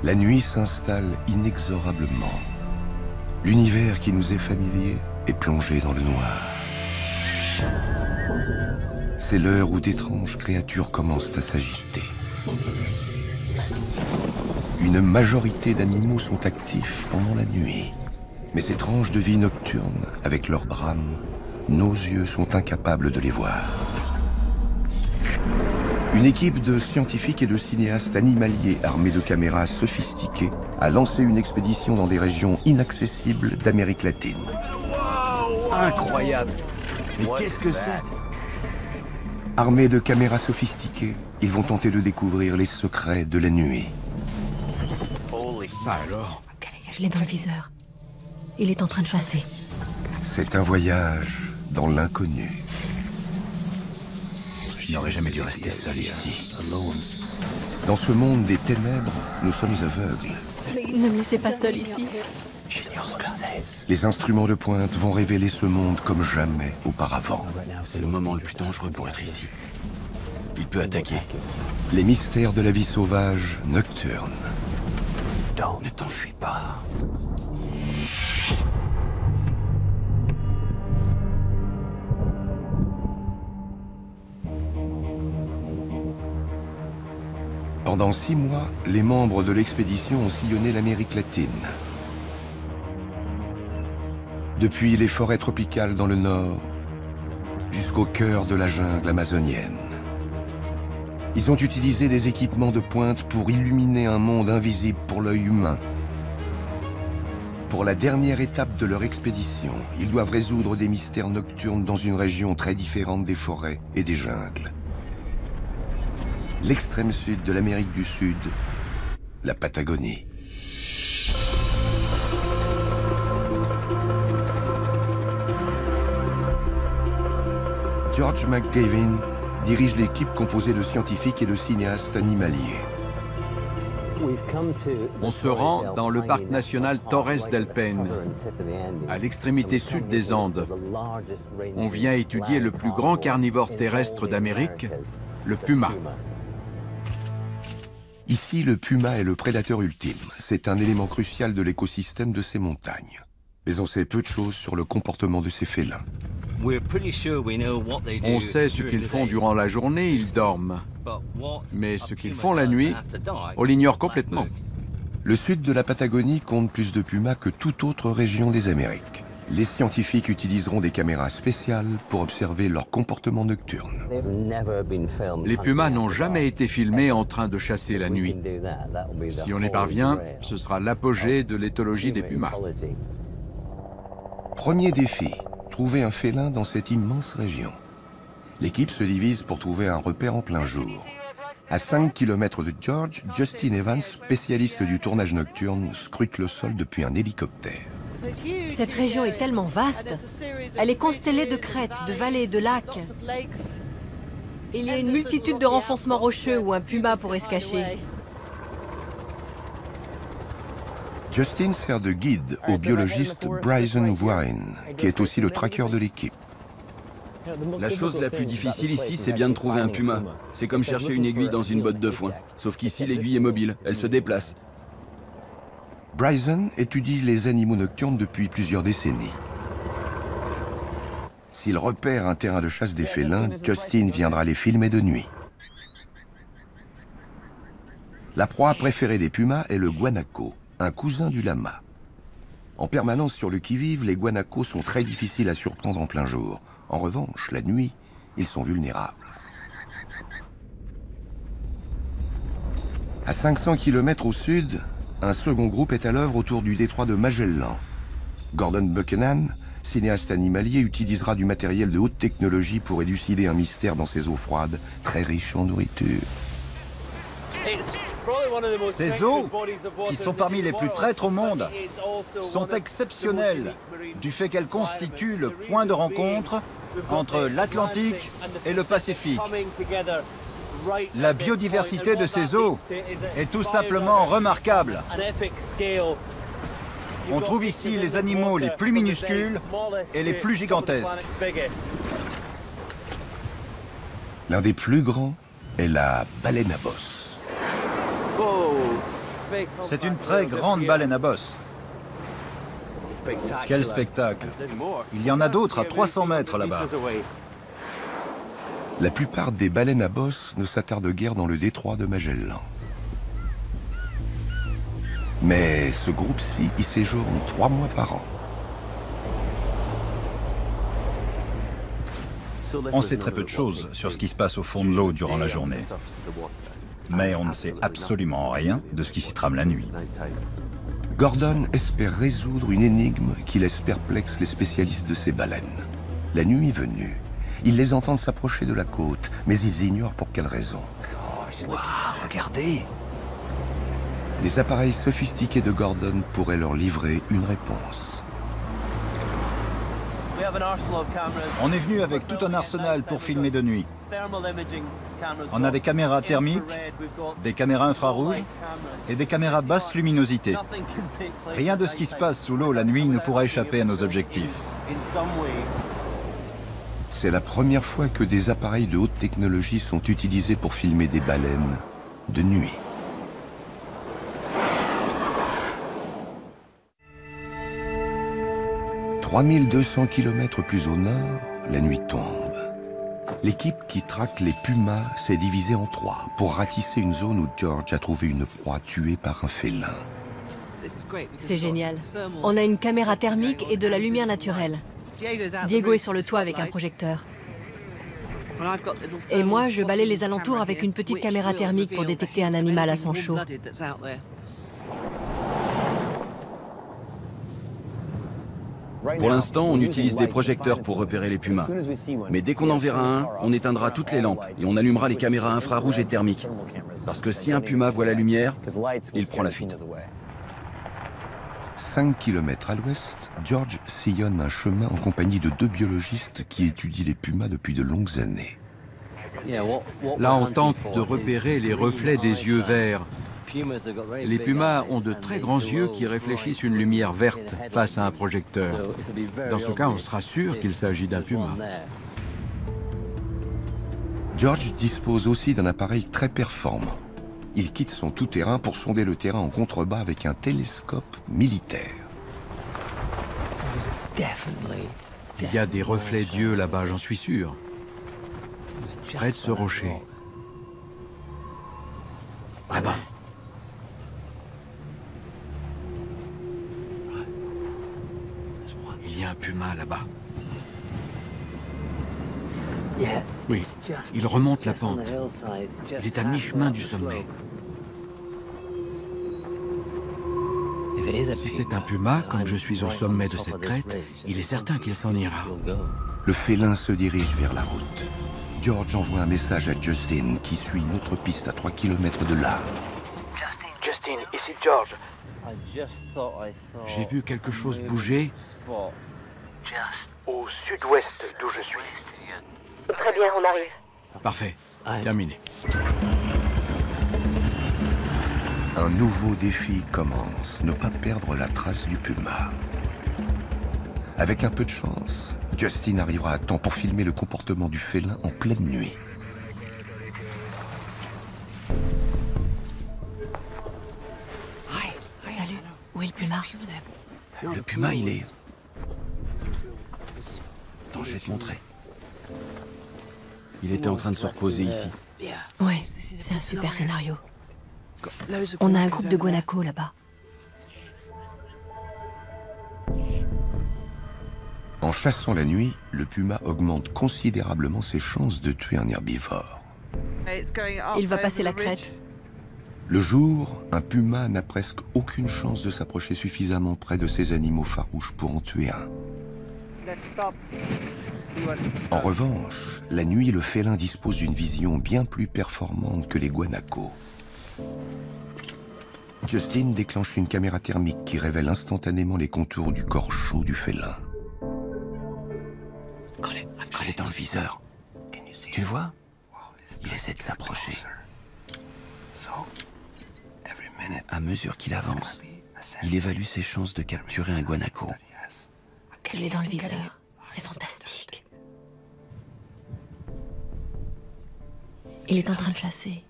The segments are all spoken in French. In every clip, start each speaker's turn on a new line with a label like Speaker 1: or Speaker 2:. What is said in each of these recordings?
Speaker 1: La nuit s'installe inexorablement. L'univers qui nous est familier est plongé dans le noir. C'est l'heure où d'étranges créatures commencent à s'agiter. Une majorité d'animaux sont actifs pendant la nuit. Mais ces tranches de vie nocturne, avec leurs brames, nos yeux sont incapables de les voir. Une équipe de scientifiques et de cinéastes animaliers armés de caméras sophistiquées a lancé une expédition dans des régions inaccessibles d'Amérique latine.
Speaker 2: Incroyable! Mais qu'est-ce que c'est?
Speaker 1: Armés de caméras sophistiquées, ils vont tenter de découvrir les secrets de la nuit.
Speaker 2: Ça alors?
Speaker 3: Je l'ai dans le viseur. Il est en train de passer.
Speaker 1: C'est un voyage dans l'inconnu.
Speaker 2: Je n'aurais jamais dû rester seul ici.
Speaker 1: Dans ce monde des ténèbres, nous sommes aveugles.
Speaker 3: Ne me laissez pas seul ici.
Speaker 2: J'ignore ce que c'est.
Speaker 1: Les instruments de pointe vont révéler ce monde comme jamais auparavant.
Speaker 2: C'est le moment le plus dangereux pour être ici. Il peut attaquer.
Speaker 1: Les mystères de la vie sauvage nocturne.
Speaker 2: Ne t'enfuis pas.
Speaker 1: Pendant 6 mois, les membres de l'expédition ont sillonné l'Amérique latine. Depuis les forêts tropicales dans le nord, jusqu'au cœur de la jungle amazonienne. Ils ont utilisé des équipements de pointe pour illuminer un monde invisible pour l'œil humain. Pour la dernière étape de leur expédition, ils doivent résoudre des mystères nocturnes dans une région très différente des forêts et des jungles. L'extrême sud de l'Amérique du Sud, la Patagonie. George McGavin dirige l'équipe composée de scientifiques et de cinéastes animaliers.
Speaker 4: On se rend dans le parc national Torres del Paine, à l'extrémité sud des Andes. On vient étudier le plus grand carnivore terrestre d'Amérique, le puma.
Speaker 1: Ici, le puma est le prédateur ultime. C'est un élément crucial de l'écosystème de ces montagnes. Mais on sait peu de choses sur le comportement de ces félins.
Speaker 4: On sait ce qu'ils font durant la journée, ils dorment. Mais ce qu'ils font la nuit, on l'ignore complètement.
Speaker 1: Le sud de la Patagonie compte plus de pumas que toute autre région des Amériques. Les scientifiques utiliseront des caméras spéciales pour observer leur comportement nocturne.
Speaker 4: Les pumas n'ont jamais été filmés en train de chasser la nuit. Si on y parvient, ce sera l'apogée de l'éthologie des pumas.
Speaker 1: Premier défi, trouver un félin dans cette immense région. L'équipe se divise pour trouver un repère en plein jour. À 5 km de George, Justin Evans, spécialiste du tournage nocturne, scrute le sol depuis un hélicoptère.
Speaker 3: Cette région est tellement vaste. Elle est constellée de crêtes, de vallées, de lacs. Il y a une multitude de renfoncements rocheux où un puma pourrait se cacher.
Speaker 1: Justin sert de guide au biologiste Bryson Warren, qui est aussi le traqueur de l'équipe.
Speaker 5: La chose la plus difficile ici, c'est bien de trouver un puma. C'est comme chercher une aiguille dans une botte de foin. Sauf qu'ici, l'aiguille est mobile, elle se déplace.
Speaker 1: Bryson étudie les animaux nocturnes depuis plusieurs décennies. S'il repère un terrain de chasse des félins, Justin viendra les filmer de nuit. La proie préférée des pumas est le guanaco, un cousin du lama. En permanence sur le qui-vive, les guanacos sont très difficiles à surprendre en plein jour. En revanche, la nuit, ils sont vulnérables. À 500 km au sud, un second groupe est à l'œuvre autour du détroit de Magellan. Gordon Buchanan, cinéaste animalier, utilisera du matériel de haute technologie pour élucider un mystère dans ces eaux froides, très riches en nourriture.
Speaker 6: Ces eaux, qui sont parmi les plus traîtres au monde, sont exceptionnelles du fait qu'elles constituent le point de rencontre entre l'Atlantique et le Pacifique. La biodiversité de ces eaux est tout simplement remarquable. On trouve ici les animaux les plus minuscules et les plus gigantesques.
Speaker 1: L'un des plus grands est la baleine à bosse.
Speaker 2: Oh,
Speaker 6: C'est une très grande baleine à bosse. Quel spectacle! Il y en a d'autres à 300 mètres là-bas.
Speaker 1: La plupart des baleines à bosse ne s'attardent guère dans le détroit de Magellan. Mais ce groupe-ci y séjourne 3 mois par an.
Speaker 6: On sait très peu de choses sur ce qui se passe au fond de l'eau durant la journée. Mais on ne sait absolument rien de ce qui s'y trame la nuit.
Speaker 1: Gordon espère résoudre une énigme qui laisse perplexes les spécialistes de ces baleines. La nuit venue, ils les entendent s'approcher de la côte, mais ils ignorent pour quelle raison.
Speaker 6: Waouh, regardez!
Speaker 1: Les appareils sophistiqués de Gordon pourraient leur livrer une réponse.
Speaker 6: On est venu avec tout un arsenal pour filmer de nuit. On a des caméras thermiques, des caméras infrarouges et des caméras basse luminosité. Rien de ce qui se passe sous l'eau la nuit ne pourra échapper à nos objectifs.
Speaker 1: C'est la première fois que des appareils de haute technologie sont utilisés pour filmer des baleines de nuit. « 3200 km plus au nord, la nuit tombe. L'équipe qui traque les pumas s'est divisée en 3 pour ratisser une zone où George a trouvé une proie tuée par un félin.
Speaker 3: C'est génial. On a une caméra thermique et de la lumière naturelle. Diego est sur le toit avec un projecteur. Et moi, je balaye les alentours avec une petite caméra thermique pour détecter un animal à sang chaud.
Speaker 5: Pour l'instant, on utilise des projecteurs pour repérer les pumas. Mais dès qu'on en verra un, on éteindra toutes les lampes et on allumera les caméras infrarouges et thermiques. Parce que si un puma voit la lumière, il prend la fuite.
Speaker 1: 5 km à l'ouest, George sillonne un chemin en compagnie de 2 biologistes qui étudient les pumas depuis de longues années.
Speaker 4: Là, on tente de repérer les reflets des yeux verts. Les pumas ont de très grands yeux qui réfléchissent une lumière verte face à un projecteur. Dans ce cas, on sera sûr qu'il s'agit d'un puma.
Speaker 1: George dispose aussi d'un appareil très performant. Il quitte son tout-terrain pour sonder le terrain en contrebas avec un télescope militaire.
Speaker 4: Il y a des reflets d'yeux là-bas, j'en suis sûr. Près de ce rocher. Là-bas. Il y a un puma là-bas. Oui, il remonte la pente. Il est à mi-chemin du sommet. Si c'est un puma, comme je suis au sommet de cette crête, il est certain qu'il s'en ira.
Speaker 1: Le félin se dirige vers la route. George envoie un message à Justin qui suit une autre piste à 3 km de là.
Speaker 7: Justin, ici George.
Speaker 4: J'ai vu quelque chose bouger.
Speaker 7: Au sud-ouest d'où je suis.
Speaker 3: Très bien, on arrive.
Speaker 4: Parfait. Terminé.
Speaker 1: Un nouveau défi commence, ne pas perdre la trace du puma. Avec un peu de chance, Justin arrivera à temps pour filmer le comportement du félin en pleine nuit.
Speaker 3: Salut, où est le puma?
Speaker 5: Le puma, il est... Attends, je vais te montrer. Il était en train de se reposer ici.
Speaker 3: Ouais, c'est un super scénario. On a un groupe de guanacos là-bas.
Speaker 1: En chassant la nuit, le puma augmente considérablement ses chances de tuer un herbivore.
Speaker 3: Il va passer la crête.
Speaker 1: Le jour, un puma n'a presque aucune chance de s'approcher suffisamment près de ces animaux farouches pour en tuer un. En revanche, la nuit, le félin dispose d'une vision bien plus performante que les guanacos. Justin déclenche une caméra thermique qui révèle instantanément les contours du corps chaud du félin.
Speaker 5: Elle est dans le viseur. Tu le vois? Il essaie de s'approcher. À mesure qu'il avance, il évalue ses chances de capturer un guanaco.
Speaker 3: Il est dans le viseur. C'est fantastique. Il est en train de chasser.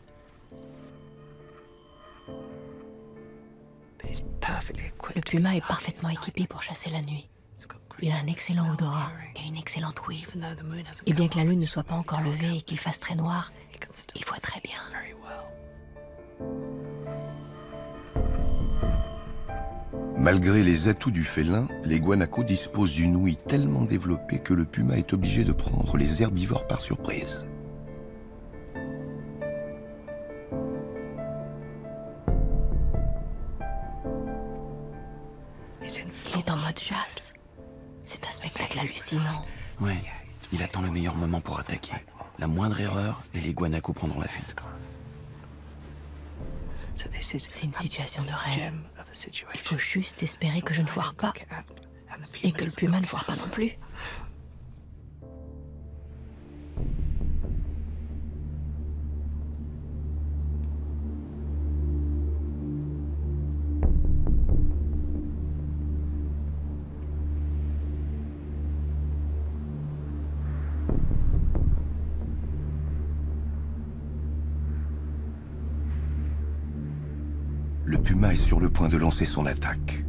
Speaker 3: Le puma est parfaitement équipé pour chasser la nuit. Il a un excellent odorat et une excellente ouïe. Et bien que la lune ne soit pas encore levée et qu'il fasse très noir, il voit très bien.
Speaker 1: Malgré les atouts du félin, les guanacos disposent d'une ouïe tellement développée que le puma est obligé de prendre les herbivores par surprise.
Speaker 3: Il est en mode chasse. C'est un spectacle hallucinant.
Speaker 5: Ouais, il attend le meilleur moment pour attaquer. La moindre erreur et les guanacos prendront la fuite.
Speaker 3: C'est une situation de rêve. Il faut juste espérer que je ne foire pas et que le puma ne foire pas non plus.
Speaker 1: Le puma est sur le point de lancer son attaque.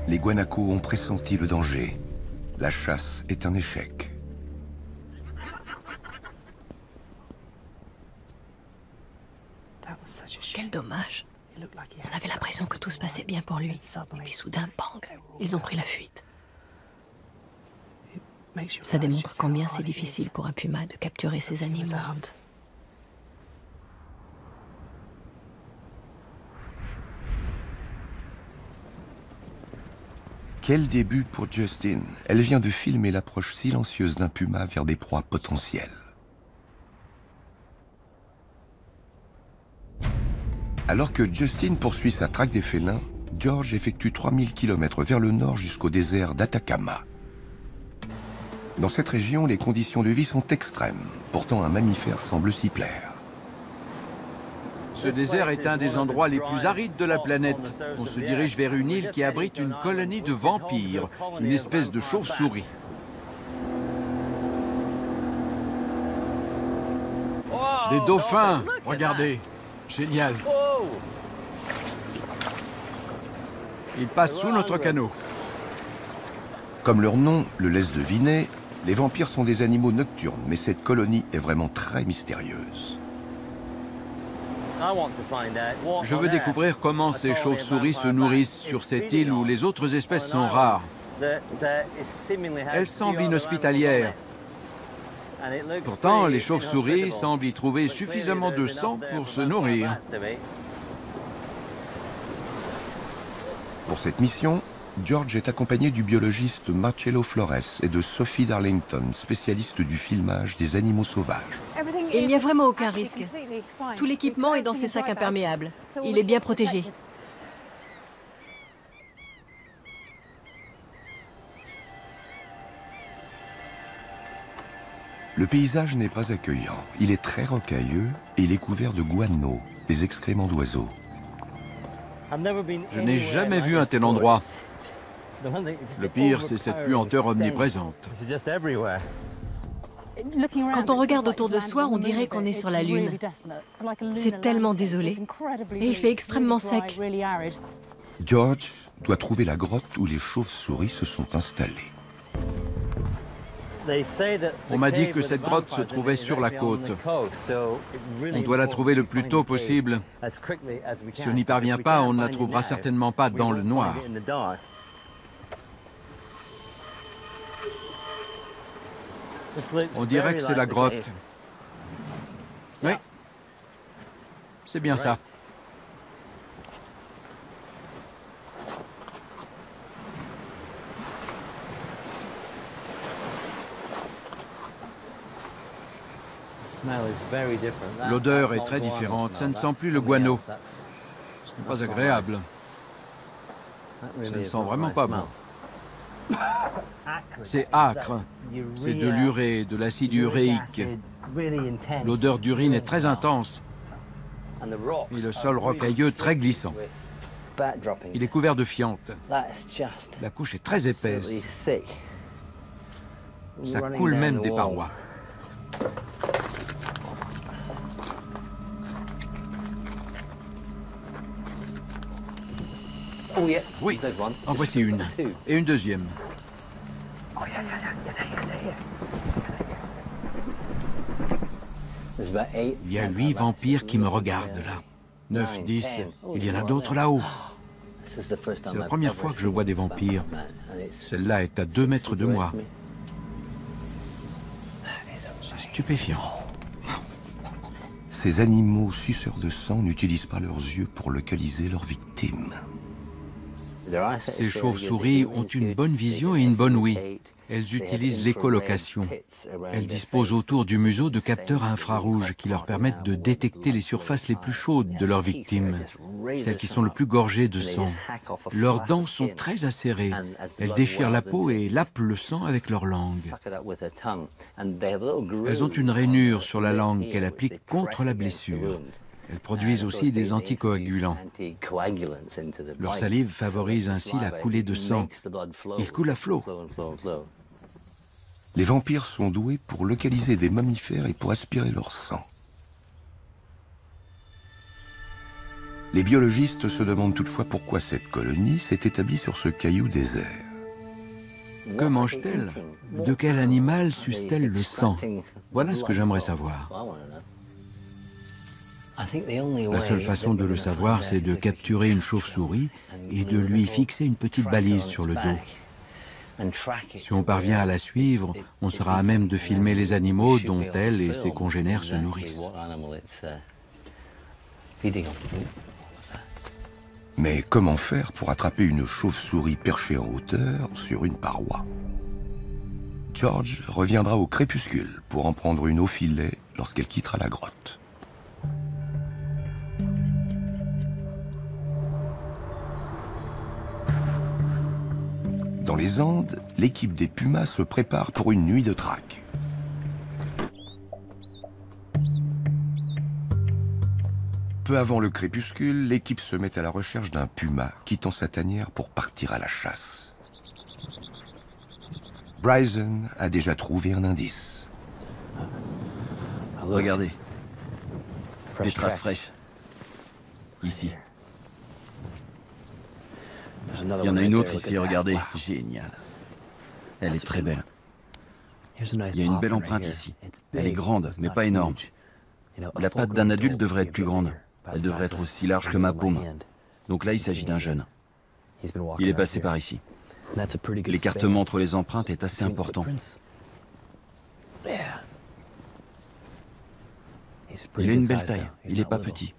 Speaker 1: Les guanacos ont pressenti le danger. La chasse est un échec.
Speaker 3: Quel dommage. On avait l'impression que tout se passait bien pour lui. Et puis soudain, bang, ils ont pris la fuite. Ça démontre combien c'est difficile pour un puma de capturer ces animaux.
Speaker 1: Quel début pour Justine. Elle vient de filmer l'approche silencieuse d'un puma vers des proies potentielles. Alors que Justine poursuit sa traque des félins, George effectue 3000 km vers le nord jusqu'au désert d'Atacama. Dans cette région, les conditions de vie sont extrêmes. Pourtant, un mammifère semble s'y plaire.
Speaker 4: Ce désert est un des endroits les plus arides de la planète. On se dirige vers une île qui abrite une colonie de vampires, une espèce de chauve-souris. Des dauphins, regardez, génial. Ils passent sous notre canot.
Speaker 1: Comme leur nom le laisse deviner, les vampires sont des animaux nocturnes, mais cette colonie est vraiment très mystérieuse.
Speaker 4: Je veux découvrir comment ces chauves-souris se nourrissent sur cette île où les autres espèces sont rares. Elles semblent inhospitalières. Pourtant, les chauves-souris semblent y trouver suffisamment de sang pour se nourrir.
Speaker 1: Pour cette mission, George est accompagné du biologiste Marcello Flores et de Sophie Darlington, spécialiste du filmage des animaux sauvages.
Speaker 3: Il n'y a vraiment aucun risque. Tout l'équipement est dans ces sacs imperméables. Il est bien protégé.
Speaker 1: Le paysage n'est pas accueillant. Il est très rocailleux et il est couvert de guano, des excréments d'oiseaux.
Speaker 4: Je n'ai jamais vu un tel endroit. Le pire, c'est cette puanteur omniprésente.
Speaker 3: Quand on regarde autour de soi, on dirait qu'on est sur la Lune. C'est tellement désolé. Et il fait extrêmement sec.
Speaker 1: George doit trouver la grotte où les chauves-souris se sont installées.
Speaker 4: On m'a dit que cette grotte se trouvait sur la côte. On doit la trouver le plus tôt possible. Si on n'y parvient pas, on ne la trouvera certainement pas dans le noir. On dirait que c'est la grotte. Oui, c'est bien ça. L'odeur est très différente. Ça ne sent plus le guano. Ce n'est pas agréable. Ça ne sent vraiment pas bon. C'est âcre. C'est de l'urée, de l'acide uréique. L'odeur d'urine est très intense. et le sol rocailleux très glissant. Il est couvert de fientes. La couche est très épaisse. Ça coule même des parois. Oui, en voici une. Et une deuxième. Il y a 8 vampires qui me regardent là. 9, 10, il y en a d'autres là-haut. C'est la première fois que je vois des vampires. Celle-là est à 2 mètres de moi. C'est stupéfiant.
Speaker 1: Ces animaux suceurs de sang n'utilisent pas leurs yeux pour localiser leurs victimes.
Speaker 4: Ces chauves-souris ont une bonne vision et une bonne ouïe. Elles utilisent l'écholocation. Elles disposent autour du museau de capteurs à infrarouge qui leur permettent de détecter les surfaces les plus chaudes de leurs victimes, celles qui sont le plus gorgées de sang. Leurs dents sont très acérées. Elles déchirent la peau et lapent le sang avec leur langue. Elles ont une rainure sur la langue qu'elles appliquent contre la blessure. Elles produisent aussi des anticoagulants. Leur salive favorise ainsi la coulée de sang. Ils coulent à flot.
Speaker 1: Les vampires sont doués pour localiser des mammifères et pour aspirer leur sang. Les biologistes se demandent toutefois pourquoi cette colonie s'est établie sur ce caillou désert.
Speaker 4: Que mange-t-elle? De quel animal suce-t-elle le sang? Voilà ce que j'aimerais savoir. La seule façon de le savoir, c'est de capturer une chauve-souris et de lui fixer une petite balise sur le dos. Si on parvient à la suivre, on sera à même de filmer les animaux dont elle et ses congénères se nourrissent.
Speaker 1: Mais comment faire pour attraper une chauve-souris perchée en hauteur sur une paroi? George reviendra au crépuscule pour en prendre une au filet lorsqu'elle quittera la grotte. Dans les Andes, l'équipe des Pumas se prépare pour une nuit de traque. Peu avant le crépuscule, l'équipe se met à la recherche d'un puma quittant sa tanière pour partir à la chasse. Bryson a déjà trouvé un indice.
Speaker 5: Regardez. Des traces fraîches. Ici. Il y en a une autre ici, regardez. Génial. Elle est très belle. Il y a une belle empreinte ici. Elle est grande, mais pas énorme. La patte d'un adulte devrait être plus grande. Elle devrait être aussi large que ma paume. Donc là, il s'agit d'un jeune. Il est passé par ici. L'écartement entre les empreintes est assez important. Il a une belle taille. Il n'est pas petit.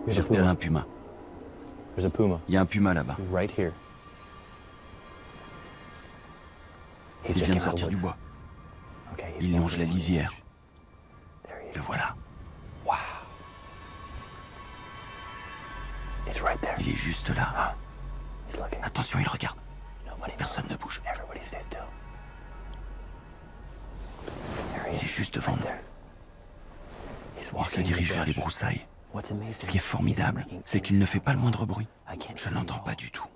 Speaker 5: J'ai repéré un puma. Il y a un puma là-bas. Il vient de sortir du bois. Il longe la lisière. Le voilà. Il est juste là. Attention, il regarde. Personne ne bouge. Il est juste devant nous. Il se dirige vers les broussailles. Ce qui est formidable, c'est qu'il ne fait pas le moindre bruit. Je ne l'entends pas du tout.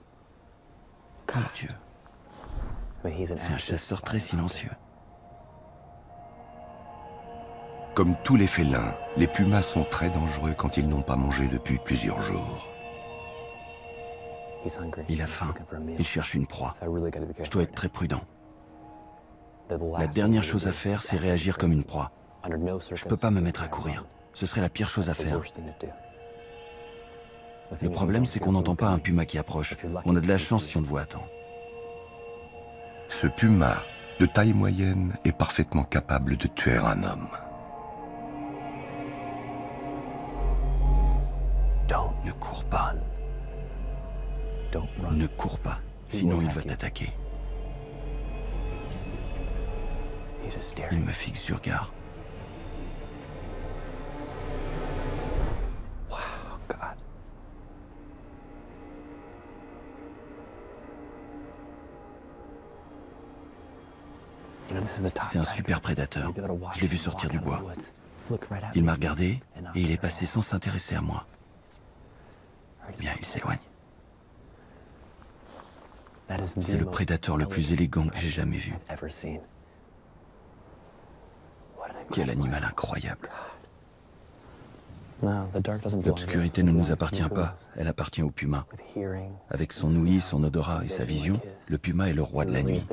Speaker 5: Mon Dieu. C'est un chasseur très silencieux.
Speaker 1: Comme tous les félins, les pumas sont très dangereux quand ils n'ont pas mangé depuis plusieurs jours.
Speaker 5: Il a faim. Il cherche une proie. Je dois être très prudent. La dernière chose à faire, c'est réagir comme une proie. Je ne peux pas me mettre à courir. Ce serait la pire chose à faire. Le problème, c'est qu'on n'entend pas un puma qui approche. On a de la chance si on le voit à temps.
Speaker 1: Ce puma, de taille moyenne, est parfaitement capable de tuer un homme.
Speaker 5: Ne cours pas. Ne cours pas, sinon il va t'attaquer. Il me fixe du regard. C'est un super prédateur. Je l'ai vu sortir du bois. Il m'a regardé et il est passé sans s'intéresser à moi. Bien, il s'éloigne. C'est le prédateur le plus élégant que j'ai jamais vu. Quel animal incroyable. L'obscurité ne nous appartient pas, elle appartient au puma. Avec son ouïe, son odorat et sa vision, le puma est le roi de la nuit.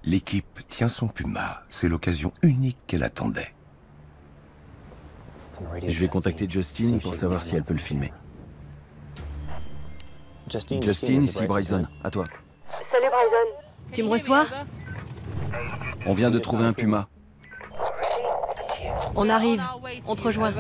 Speaker 1: L'équipe tient son puma. C'est l'occasion unique qu'elle attendait.
Speaker 5: Je vais contacter Justine pour savoir si elle peut le filmer. Justine, ici Bryson, à toi.
Speaker 3: Salut Bryson. Tu me reçois?
Speaker 5: On vient de trouver un puma.
Speaker 3: On arrive. On te rejoint.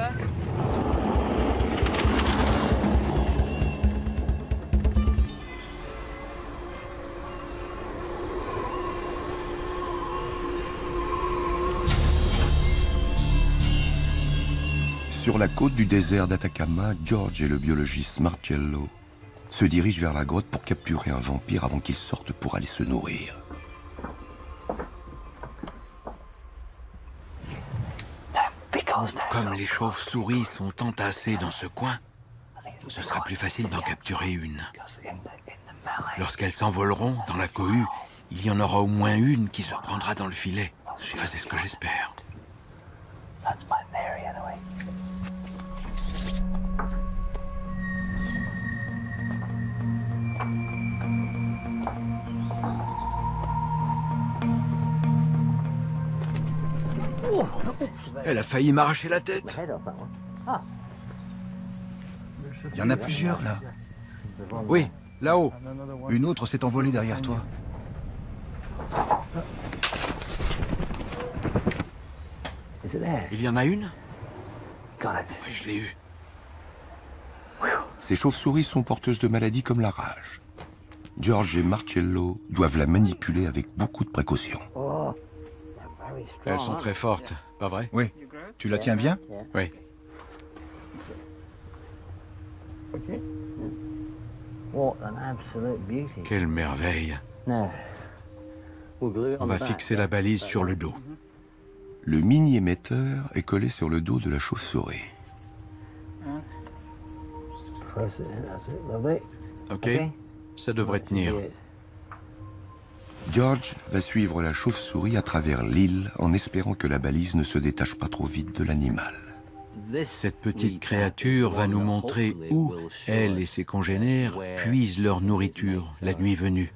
Speaker 1: Sur la côte du désert d'Atacama, George et le biologiste Marcello se dirigent vers la grotte pour capturer un vampire avant qu'il sorte pour aller se nourrir.
Speaker 2: Comme les chauves-souris sont entassées dans ce coin, ce sera plus facile d'en capturer une. Lorsqu'elles s'envoleront dans la cohue, il y en aura au moins une qui se prendra dans le filet. Enfin, c'est ce que j'espère.
Speaker 4: Elle a failli m'arracher la tête.
Speaker 6: Il y en a plusieurs là.
Speaker 4: Oui, là-haut.
Speaker 6: Une autre s'est envolée derrière toi.
Speaker 2: Il y en a une? Oui, je l'ai eue.
Speaker 1: Ces chauves-souris sont porteuses de maladies comme la rage. George et Marcello doivent la manipuler avec beaucoup de précautions.
Speaker 4: Elles sont très fortes, pas vrai?
Speaker 6: Oui. Tu la tiens bien?
Speaker 4: Oui. Quelle merveille. On va fixer la balise sur le dos.
Speaker 1: Le mini-émetteur est collé sur le dos de la chauve-souris.
Speaker 4: Ok? Ça devrait tenir.
Speaker 1: George va suivre la chauve-souris à travers l'île en espérant que la balise ne se détache pas trop vite de l'animal.
Speaker 4: Cette petite créature va nous montrer où elle et ses congénères puisent leur nourriture la nuit venue.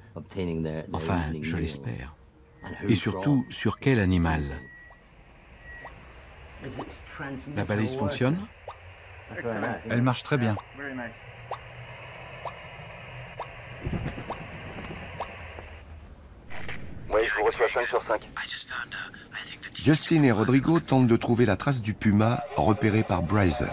Speaker 4: Enfin, je l'espère. Et surtout, sur quel animal? La balise fonctionne?
Speaker 6: Elle marche très bien.
Speaker 5: Oui, je vous reçois 5 sur 5.
Speaker 1: Justin et Rodrigo tentent de trouver la trace du puma repéré par Bryson.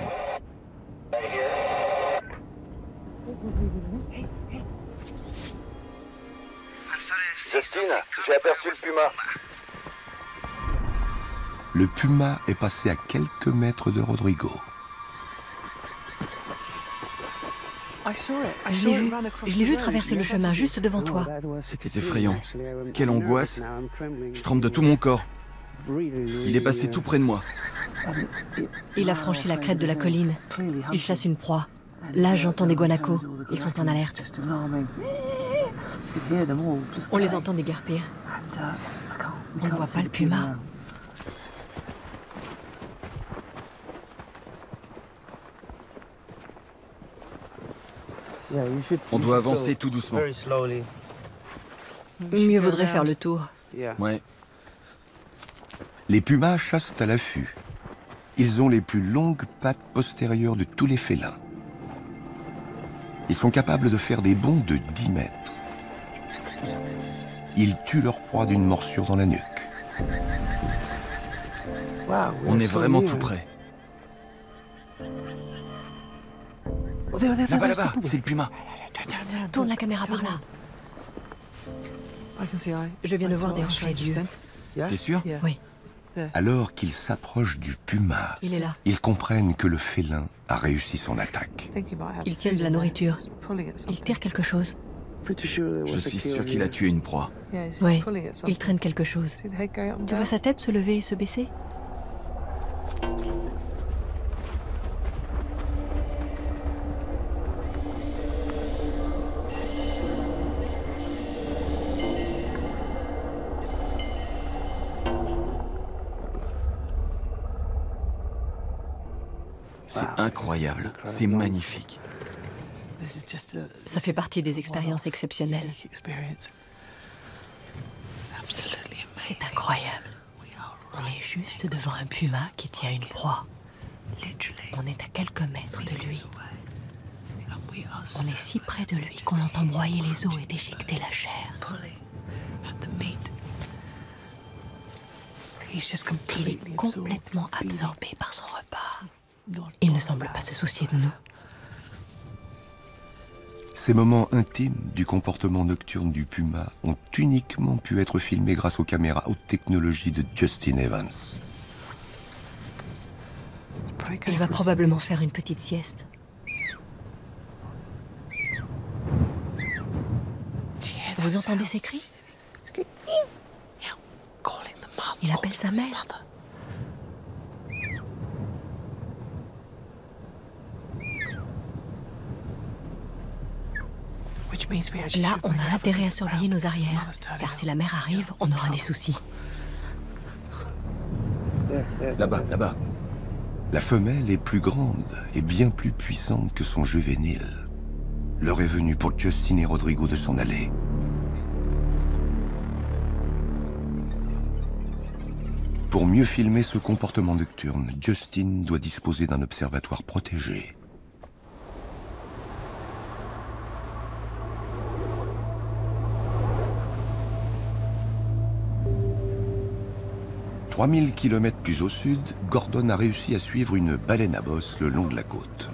Speaker 5: Justine, j'ai aperçu le puma.
Speaker 1: Le puma est passé à quelques mètres de Rodrigo.
Speaker 3: Je l'ai vu traverser le chemin juste devant toi.
Speaker 5: C'était effrayant. Quelle angoisse. Je tremble de tout mon corps. Il est passé tout près de moi.
Speaker 3: Il a franchi la crête de la colline. Il chasse une proie. Là, j'entends des guanacos. Ils sont en alerte. On les entend déguerpir. On ne voit pas le puma.
Speaker 5: On doit avancer tout doucement.
Speaker 3: Mieux vaudrait faire le tour.
Speaker 5: Ouais.
Speaker 1: Les pumas chassent à l'affût. Ils ont les plus longues pattes postérieures de tous les félins. Ils sont capables de faire des bonds de 10 mètres. Ils tuent leur proie d'une morsure dans la nuque.
Speaker 5: On est vraiment tout près. Là-bas, c'est le puma.
Speaker 3: Tourne la caméra par là. Je viens de voir des reflets d'yeux.
Speaker 5: T'es sûr?
Speaker 3: Oui,
Speaker 1: Alors qu'ils s'approchent du puma,
Speaker 3: il est là.
Speaker 1: ils comprennent que le félin a réussi son attaque.
Speaker 3: Il tient de la nourriture. Il tire quelque chose.
Speaker 5: Je suis sûr qu'il a tué une proie.
Speaker 3: Oui, il traîne quelque chose. Tu vois sa tête se lever et se baisser?
Speaker 5: C'est incroyable, c'est magnifique.
Speaker 3: Ça fait partie des expériences exceptionnelles. C'est incroyable. On est juste devant un puma qui tient une proie. On est à quelques mètres de lui. On est si près de lui qu'on entend broyer les os et déchiqueter la chair. Il est complètement absorbé par son repas. Il ne semble pas se soucier de nous.
Speaker 1: Ces moments intimes du comportement nocturne du puma ont uniquement pu être filmés grâce aux caméras haute technologie de Justin Evans.
Speaker 3: Il va probablement faire une petite sieste. Vous entendez ces cris? Il appelle sa mère. Là, on a intérêt à surveiller nos arrières, car si la mère arrive, on aura des soucis.
Speaker 5: Là-bas, là-bas.
Speaker 1: La femelle est plus grande et bien plus puissante que son juvénile. L'heure est venue pour Justin et Rodrigo de s'en aller. Pour mieux filmer ce comportement nocturne, Justin doit disposer d'un observatoire protégé. « 3000 km plus au sud, Gordon a réussi à suivre une baleine à bosse le long de la côte.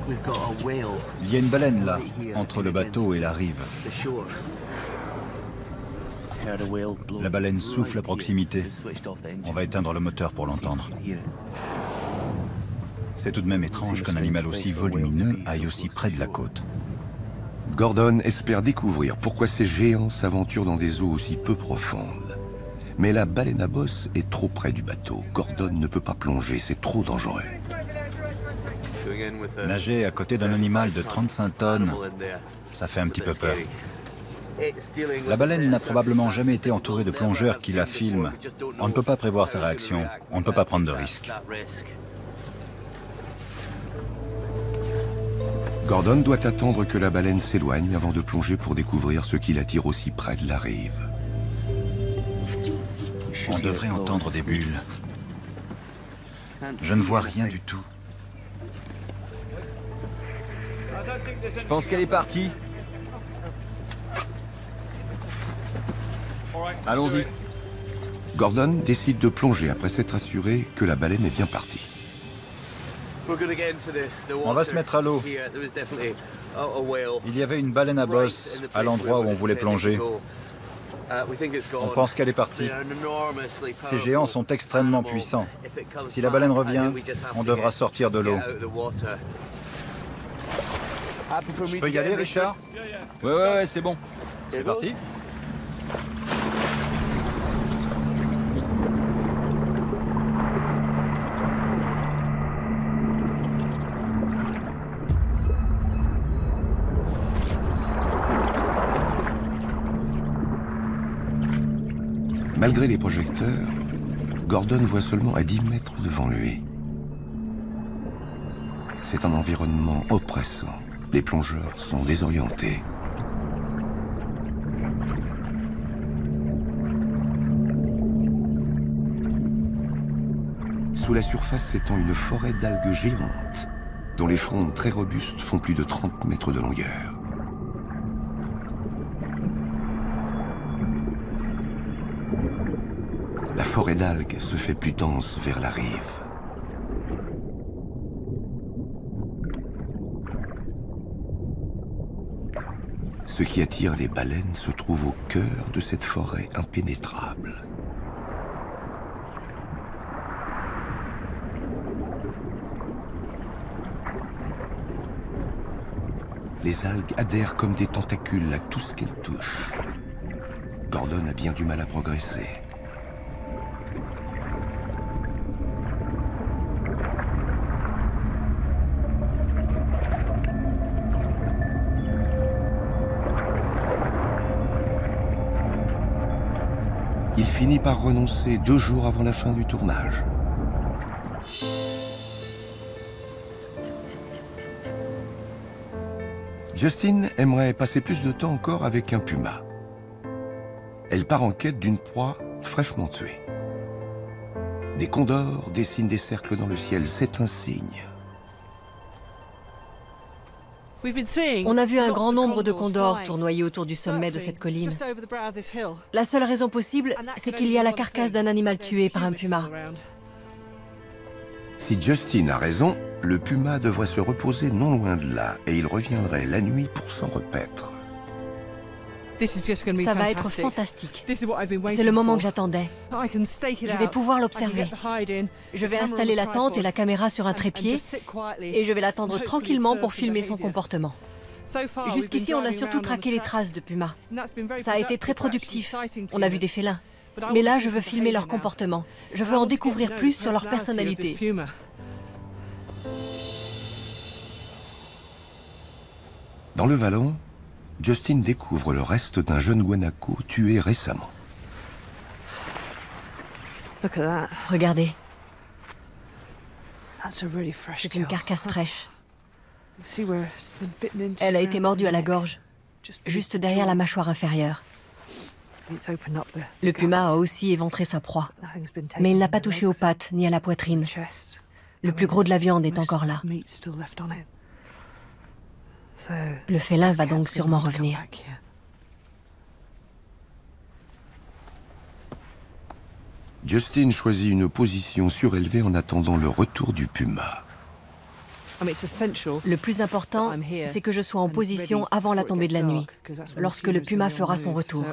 Speaker 6: Il y a une baleine là, entre le bateau et la rive. La baleine souffle à proximité. On va éteindre le moteur pour l'entendre. C'est tout de même étrange qu'un animal aussi volumineux aille aussi près de la côte.
Speaker 1: Gordon espère découvrir pourquoi ces géants s'aventurent dans des eaux aussi peu profondes. Mais la baleine à bosse est trop près du bateau. Gordon ne peut pas plonger, c'est trop dangereux.
Speaker 6: Nager à côté d'un animal de 35 tonnes, ça fait un petit peu peur. La baleine n'a probablement jamais été entourée de plongeurs qui la filment. On ne peut pas prévoir ses réactions, on ne peut pas prendre de risques.
Speaker 1: Gordon doit attendre que la baleine s'éloigne avant de plonger pour découvrir ce qui l'attire aussi près de la rive.
Speaker 6: On devrait entendre des bulles. Je ne vois rien du tout.
Speaker 5: Je pense qu'elle est partie. Allons-y.
Speaker 1: Gordon décide de plonger après s'être assuré que la baleine est bien partie.
Speaker 6: On va se mettre à l'eau. Il y avait une baleine à bosse à l'endroit où on voulait plonger. On pense qu'elle est partie. Ces géants sont extrêmement puissants. Si la baleine revient, on devra sortir de l'eau. Je peux y aller, Richard?
Speaker 5: Ouais, c'est bon.
Speaker 6: C'est parti.
Speaker 1: Malgré les projecteurs, Gordon voit seulement à 10 mètres devant lui. C'est un environnement oppressant. Les plongeurs sont désorientés. Sous la surface s'étend une forêt d'algues géantes, dont les frondes très robustes font plus de 30 mètres de longueur. La forêt d'algues se fait plus dense vers la rive. Ce qui attire les baleines se trouve au cœur de cette forêt impénétrable. Les algues adhèrent comme des tentacules à tout ce qu'elles touchent. Gordon a bien du mal à progresser. Il finit par renoncer 2 jours avant la fin du tournage. Justine aimerait passer plus de temps encore avec un puma. Elle part en quête d'une proie fraîchement tuée. Des condors dessinent des cercles dans le ciel, c'est un signe.
Speaker 3: On a vu un grand nombre de condors tournoyer autour du sommet de cette colline. La seule raison possible, c'est qu'il y a la carcasse d'un animal tué par un puma.
Speaker 1: Si Justine a raison, le puma devrait se reposer non loin de là et il reviendrait la nuit pour s'en repaître.
Speaker 3: Ça va être fantastique. C'est le moment que j'attendais. Je vais pouvoir l'observer. Je vais installer la tente et la caméra sur un trépied et je vais l'attendre tranquillement pour filmer son comportement. Jusqu'ici, on a surtout traqué les traces de pumas. Ça a été très productif. On a vu des félins. Mais là, je veux filmer leur comportement. Je veux en découvrir plus sur leur personnalité.
Speaker 1: Dans le vallon, Justine découvre le reste d'un jeune guanaco tué récemment.
Speaker 3: Regardez. C'est une carcasse fraîche. Elle a été mordue à la gorge, juste derrière la mâchoire inférieure. Le puma a aussi éventré sa proie, mais il n'a pas touché aux pattes ni à la poitrine. Le plus gros de la viande est encore là. Le félin va donc sûrement revenir.
Speaker 1: Justine choisit une position surélevée en attendant le retour du puma.
Speaker 3: Le plus important, c'est que je sois en position avant la tombée de la nuit, lorsque le puma fera son retour.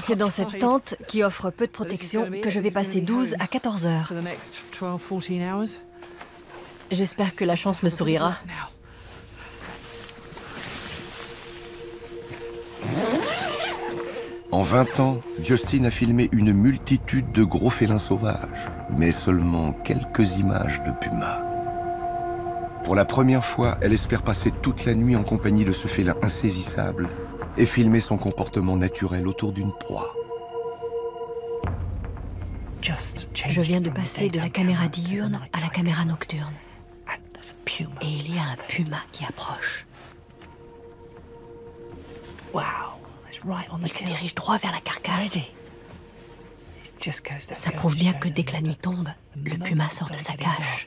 Speaker 3: C'est dans cette tente, qui offre peu de protection, que je vais passer 12 à 14 heures. J'espère que la chance me sourira.
Speaker 1: En 20 ans, Justine a filmé une multitude de gros félins sauvages, mais seulement quelques images de pumas. Pour la première fois, elle espère passer toute la nuit en compagnie de ce félin insaisissable et filmer son comportement naturel autour d'une proie.
Speaker 3: Je viens de passer de la caméra diurne à la caméra nocturne. Et il y a un puma qui approche. Il se dirige droit vers la carcasse. Ça prouve bien que dès que la nuit tombe, le puma sort de sa cage.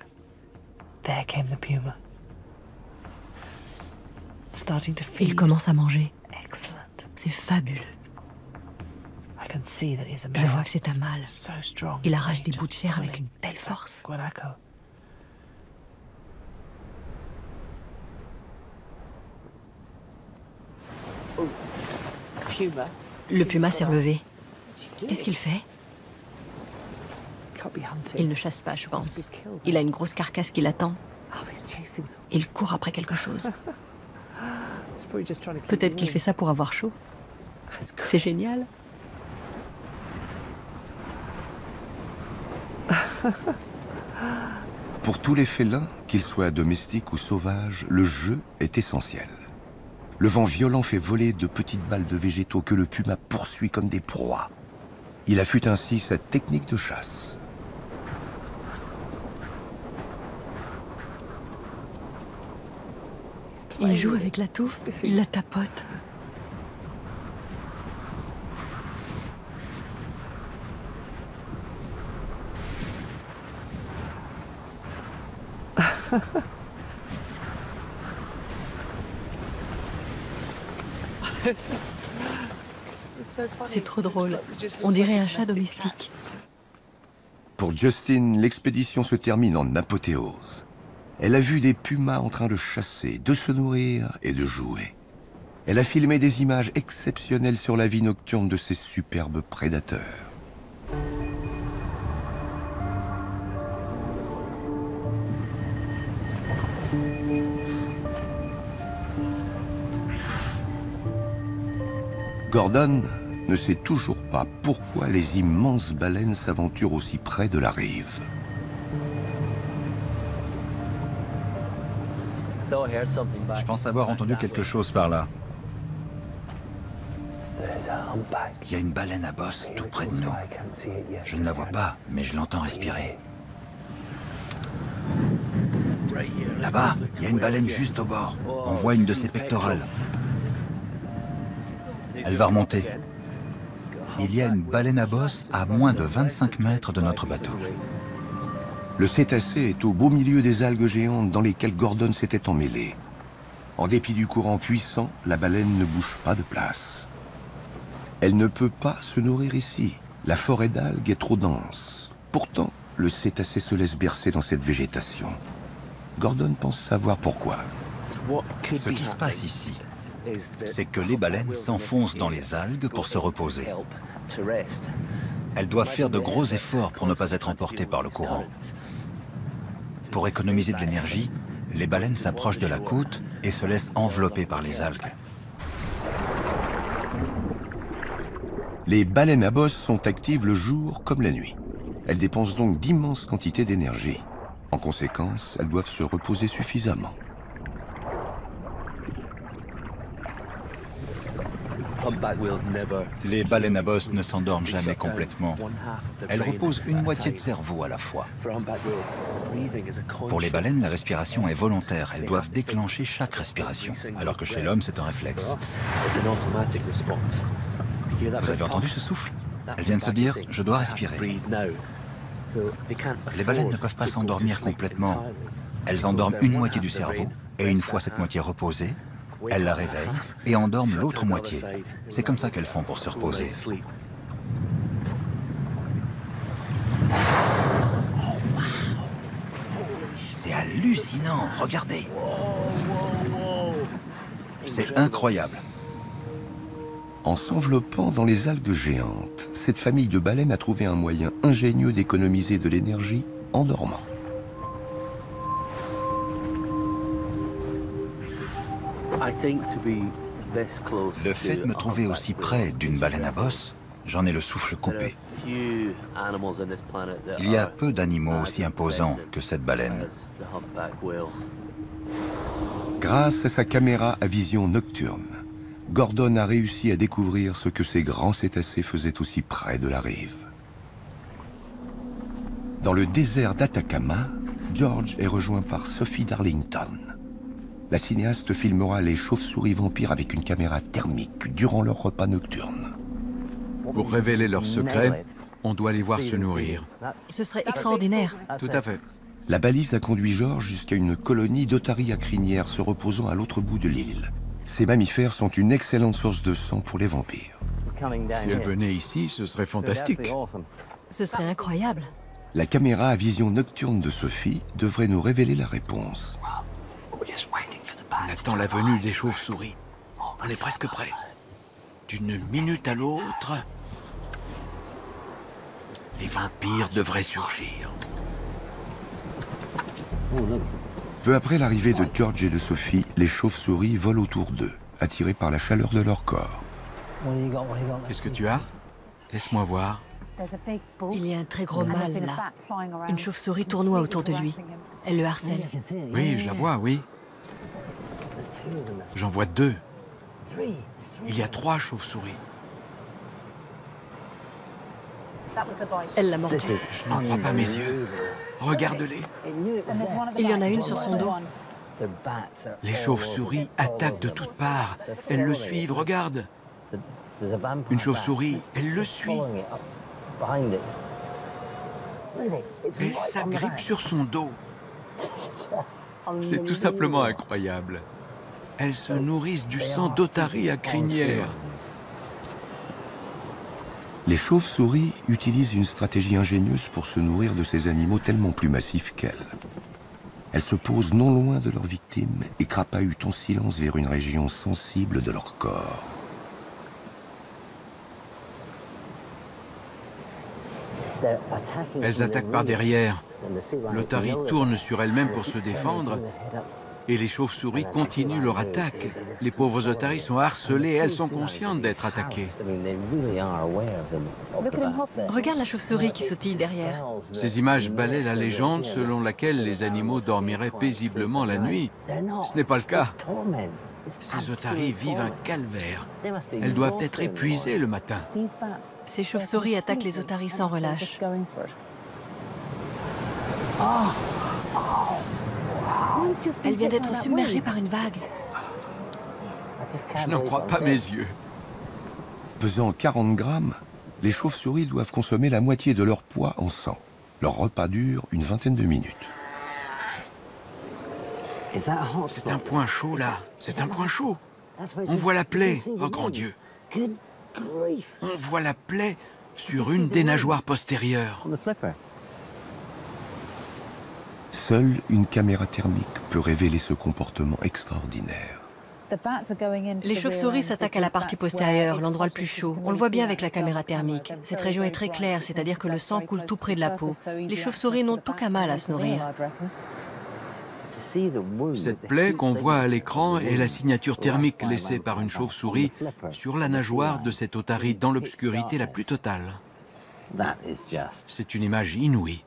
Speaker 3: Il commence à manger. C'est fabuleux. Je vois que c'est un mâle. Il arrache des bouts de chair avec une telle force. Le puma s'est relevé. Qu'est-ce qu'il fait? Il ne chasse pas, je pense. Il a une grosse carcasse qui l'attend. Il court après quelque chose. Peut-être qu'il fait ça pour avoir chaud. C'est génial.
Speaker 1: Pour tous les félins, qu'ils soient domestiques ou sauvages, le jeu est essentiel. Le vent violent fait voler de petites balles de végétaux que le puma poursuit comme des proies. Il affûte ainsi sa technique de chasse.
Speaker 3: Il joue avec la touffe, il la tapote. C'est trop drôle. On dirait un chat domestique.
Speaker 1: Pour Justine, l'expédition se termine en apothéose. Elle a vu des pumas en train de chasser, de se nourrir et de jouer. Elle a filmé des images exceptionnelles sur la vie nocturne de ces superbes prédateurs. Gordon ne sait toujours pas pourquoi les immenses baleines s'aventurent aussi près de la rive.
Speaker 6: Je pense avoir entendu quelque chose par là. Il y a une baleine à bosse tout près de nous. Je ne la vois pas, mais je l'entends respirer. Là-bas, il y a une baleine juste au bord. On voit une de ses pectorales. Elle va remonter. Il y a une baleine à bosse à moins de 25 mètres de notre bateau.
Speaker 1: Le cétacé est au beau milieu des algues géantes dans lesquelles Gordon s'était emmêlé. En dépit du courant puissant, la baleine ne bouge pas de place. Elle ne peut pas se nourrir ici. La forêt d'algues est trop dense. Pourtant, le cétacé se laisse bercer dans cette végétation. Gordon pense savoir pourquoi.
Speaker 6: Ce qui se passe ici, c'est que les baleines s'enfoncent dans les algues pour se reposer. Elles doivent faire de gros efforts pour ne pas être emportées par le courant. Pour économiser de l'énergie, les baleines s'approchent de la côte et se laissent envelopper par les algues.
Speaker 1: Les baleines à bosse sont actives le jour comme la nuit. Elles dépensent donc d'immenses quantités d'énergie. En conséquence, elles doivent se reposer suffisamment.
Speaker 6: Les baleines à bosse ne s'endorment jamais complètement. Elles reposent une moitié de cerveau à la fois. Pour les baleines, la respiration est volontaire. Elles doivent déclencher chaque respiration, alors que chez l'homme, c'est un réflexe. Vous avez entendu ce souffle? Elle vient de se dire « je dois respirer ». Les baleines ne peuvent pas s'endormir complètement. Elles endorment une moitié du cerveau, et une fois cette moitié reposée, elles la réveillent et endorment l'autre moitié. C'est comme ça qu'elles font pour se reposer. C'est hallucinant, regardez. C'est incroyable.
Speaker 1: En s'enveloppant dans les algues géantes, cette famille de baleines a trouvé un moyen ingénieux d'économiser de l'énergie en dormant.
Speaker 6: Le fait de me trouver aussi près d'une baleine à bosse, j'en ai le souffle coupé. Il y a peu d'animaux aussi imposants que cette baleine.
Speaker 1: Grâce à sa caméra à vision nocturne, Gordon a réussi à découvrir ce que ces grands cétacés faisaient aussi près de la rive. Dans le désert d'Atacama, George est rejoint par Sophie Darlington. La cinéaste filmera les chauves-souris vampires avec une caméra thermique durant leur repas nocturne.
Speaker 4: Pour révéler leurs secrets, on doit les voir se nourrir.
Speaker 3: Ce serait extraordinaire.
Speaker 4: Tout à fait.
Speaker 1: La balise a conduit George jusqu'à une colonie d'otaries à crinière se reposant à l'autre bout de l'île. Ces mammifères sont une excellente source de sang pour les vampires.
Speaker 4: Si elles venaient ici, ce serait fantastique.
Speaker 3: Ce serait incroyable.
Speaker 1: La caméra à vision nocturne de Sophie devrait nous révéler la réponse.
Speaker 2: On attend la venue des chauves-souris. On est presque prêt. D'une minute à l'autre, les vampires devraient surgir.
Speaker 1: Peu après l'arrivée de George et de Sophie, les chauves-souris volent autour d'eux, attirés par la chaleur de leur corps.
Speaker 4: Qu'est-ce que tu as? Laisse-moi voir.
Speaker 3: Il y a un très gros mâle là. Une chauve-souris tournoie autour de lui. Elle le harcèle.
Speaker 4: Oui, je la vois, oui. J'en vois 2. Il y a 3 chauves-souris.
Speaker 3: Elle l'a mordu.
Speaker 2: Je n'en crois pas mes yeux. Regarde-les.
Speaker 3: Il y en a une sur son dos.
Speaker 2: Les chauves-souris attaquent de toutes parts. Elles le suivent, regarde. Une chauve-souris, elle le suit. Elle s'agrippe sur son dos.
Speaker 4: C'est tout simplement incroyable.
Speaker 2: Elles se nourrissent du sang d'otaries à crinière.
Speaker 1: Les chauves-souris utilisent une stratégie ingénieuse pour se nourrir de ces animaux tellement plus massifs qu'elles. Elles se posent non loin de leurs victimes et crapahutent en silence vers une région sensible de leur corps.
Speaker 4: Elles attaquent par derrière. L'otarie tourne sur elle-même pour se défendre
Speaker 2: Et les chauves-souris continuent leur attaque. Les pauvres otaries sont harcelées et elles sont conscientes d'être attaquées.
Speaker 3: Regarde la chauve-souris qui sautille derrière.
Speaker 2: Ces images balaient la légende selon laquelle les animaux dormiraient paisiblement la nuit. Ce n'est pas le cas. Ces otaries vivent un calvaire. Elles doivent être épuisées le matin.
Speaker 3: Ces chauves-souris attaquent les otaries sans relâche. Elle vient d'être submergée par une vague.
Speaker 2: Je n'en crois pas mes yeux.
Speaker 1: Pesant 40 grammes, les chauves-souris doivent consommer la moitié de leur poids en sang. Leur repas dure une vingtaine de minutes.
Speaker 2: C'est un point chaud là. C'est un point chaud. On voit la plaie. Oh grand Dieu. On voit la plaie sur une des nageoires postérieures.
Speaker 1: Seule une caméra thermique peut révéler ce comportement extraordinaire.
Speaker 3: Les chauves-souris s'attaquent à la partie postérieure, l'endroit le plus chaud. On le voit bien avec la caméra thermique. Cette région est très claire, c'est-à-dire que le sang coule tout près de la peau. Les chauves-souris n'ont aucun mal à se nourrir.
Speaker 2: Cette plaie qu'on voit à l'écran est la signature thermique laissée par une chauve-souris sur la nageoire de cette otarie dans l'obscurité la plus totale. C'est une image inouïe.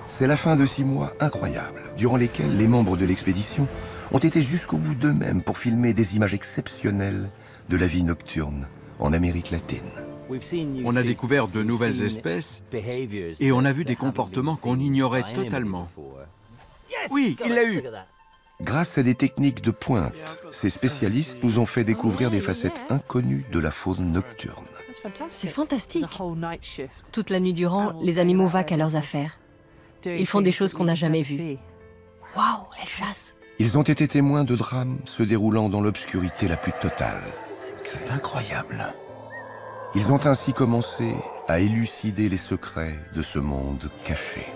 Speaker 1: C'est la fin de 6 mois incroyables, durant lesquels les membres de l'expédition ont été jusqu'au bout d'eux-mêmes pour filmer des images exceptionnelles de la vie nocturne en Amérique latine.
Speaker 4: On a découvert de nouvelles espèces et on a vu des comportements qu'on ignorait totalement.
Speaker 2: Oui, il l'a eu.
Speaker 1: Grâce à des techniques de pointe, ces spécialistes nous ont fait découvrir des facettes inconnues de la faune nocturne.
Speaker 3: C'est fantastique. Toute la nuit durant, les animaux vaquent à leurs affaires. Ils font des choses qu'on n'a jamais vues. Waouh, elles chassent.
Speaker 1: Ils ont été témoins de drames se déroulant dans l'obscurité la plus totale. C'est incroyable. Ils ont ainsi commencé à élucider les secrets de ce monde caché.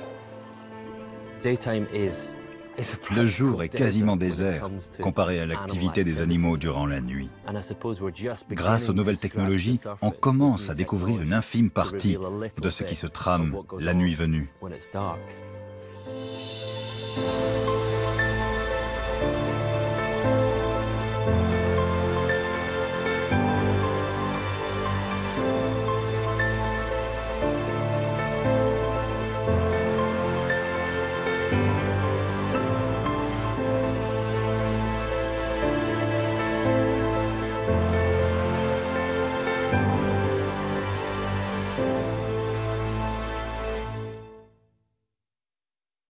Speaker 6: Le jour est quasiment désert comparé à l'activité des animaux durant la nuit. Grâce aux nouvelles technologies, on commence à découvrir une infime partie de ce qui se trame la nuit venue.